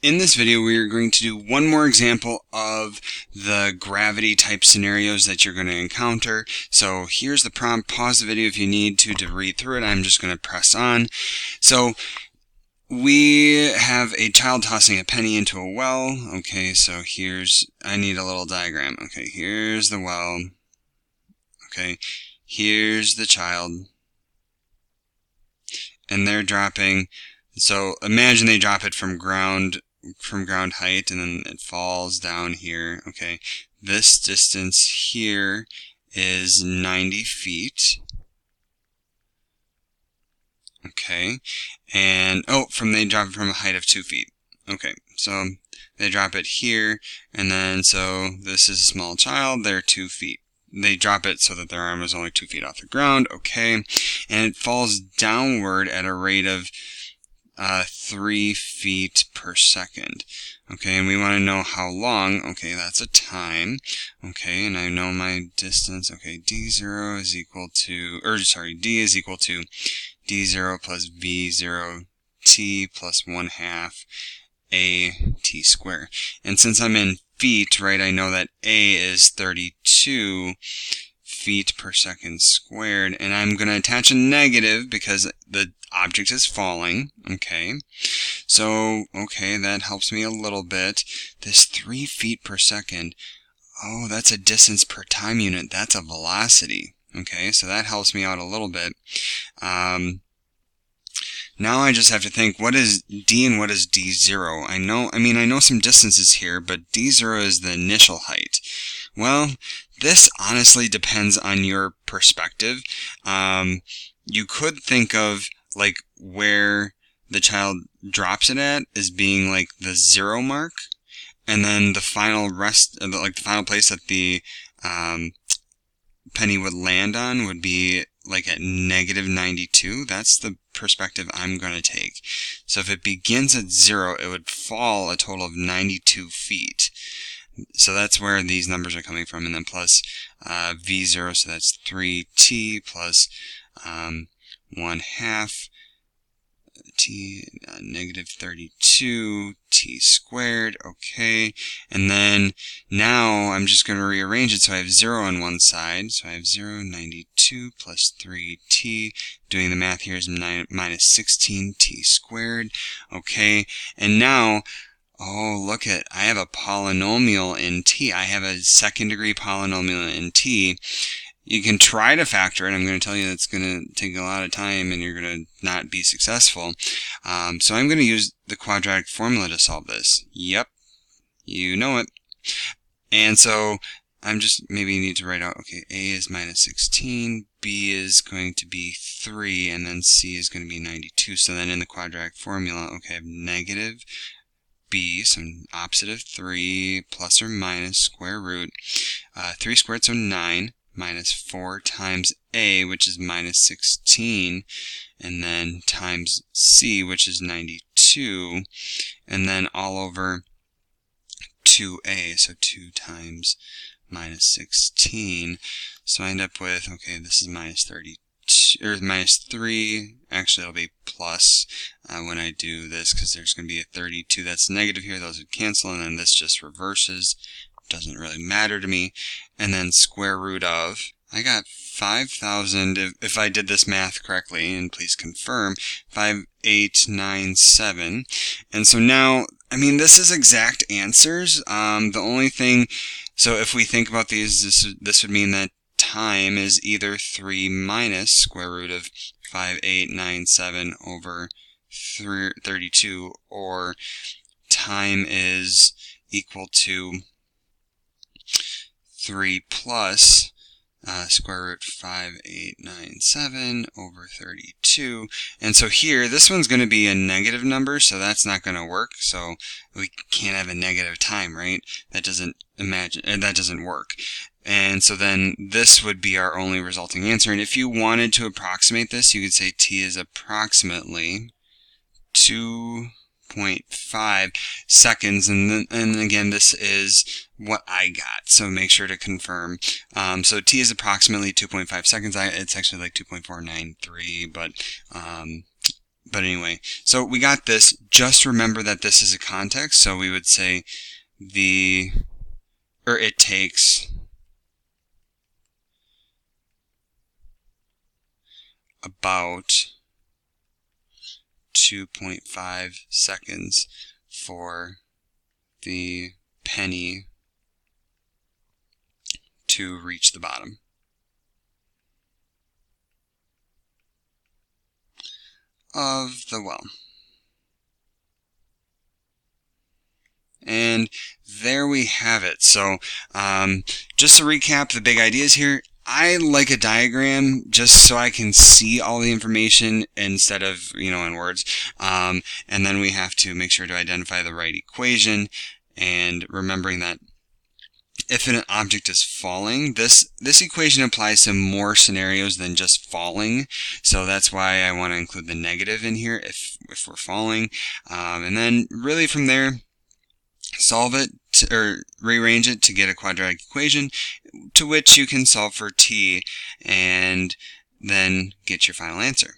In this video, we are going to do one more example of the gravity type scenarios that you're going to encounter. So here's the prompt. Pause the video if you need to read through it. I'm just going to press on. So we have a child tossing a penny into a well. Okay, so I need a little diagram. Okay, here's the well. Okay, here's the child. And they're dropping. So imagine they drop it from ground height, and then it falls down here. Okay, this distance here is 90 feet. Okay, and they drop it from a height of 2 feet. Okay, so they drop it here, and then so this is a small child, they're 2 feet. They drop it so that their arm is only 2 feet off the ground. Okay, and it falls downward at a rate of 3 feet per second. Okay, and we want to know how long. Okay, that's a time. Okay, and I know my distance. Okay, D0 is equal to, D is equal to D0 plus V0 T plus 1/2 A T squared. And since I'm in feet, right, I know that A is 32 feet per second squared, and I'm going to attach a negative because the object is falling. Okay, so that helps me a little bit. This 3 feet per second, that's a distance per time unit. That's a velocity. Okay, so that helps me out a little bit. Now I just have to think, what is D and what is D0? I know some distances here, but D0 is the initial height. Well, this honestly depends on your perspective. You could think of like where the child drops it at as being like the 0 mark, and then the final the final place that the penny would land on would be like at negative 92. That's the perspective I'm going to take. So if it begins at 0, it would fall a total of 92 feet. So that's where these numbers are coming from, and then plus V0, so that's 3t plus 1/2 t negative 32 t squared. Okay, and then now I'm just going to rearrange it so I have 0 on one side. So I have 0, 92 plus 3t. Doing the math here is minus 16t squared. Okay, and now look at, I have a polynomial in t. I have a second degree polynomial in t. You can try to factor it. I'm going to tell you it's going to take a lot of time and you're going to not be successful. So I'm going to use the quadratic formula to solve this. Yep, you know it. And so I'm just, maybe you need to write out, okay, A is minus 16, B is going to be 3, and then C is going to be 92. So then in the quadratic formula, okay, I have negative B, so opposite of 3, plus or minus square root. 3 squared, so 9. Minus 4 times A, which is minus 16, and then times C, which is 92, and then all over 2A, so 2 times minus 16. So I end up with, okay, this is minus 32, or minus 3. Actually, it'll be plus when I do this, because there's going to be a 32 that's negative here. Those would cancel, and then this just reverses. Doesn't really matter to me. And then square root of, I got 5,000, if I did this math correctly, and please confirm, 5897. And so now, this is exact answers. The only thing, so if we think about these, this would mean that time is either 3 minus square root of 5897 over 32, or time is equal to 3 plus square root 5897 over 32. And so here, this one's going to be a negative number, so that's not going to work. So we can't have a negative time, right? That doesn't work. And so then this would be our only resulting answer. And if you wanted to approximate this, you could say t is approximately 2.5 seconds, and again, this is what I got, so make sure to confirm. So t is approximately 2.5 seconds. It's actually like 2.493, but But anyway, so we got this. Just remember that this is a context, so we would say it takes about 2.5 seconds for the penny to reach the bottom. Of the well. And there we have it. So just to recap the big ideas here, I like a diagram just so I can see all the information instead of, in words. And then we have to make sure to identify the right equation, and remembering that if an object is falling, this equation applies to more scenarios than just falling. So that's why I want to include the negative in here if we're falling. And then really from there, solve it or rearrange it to get a quadratic equation to which you can solve for t and then get your final answer.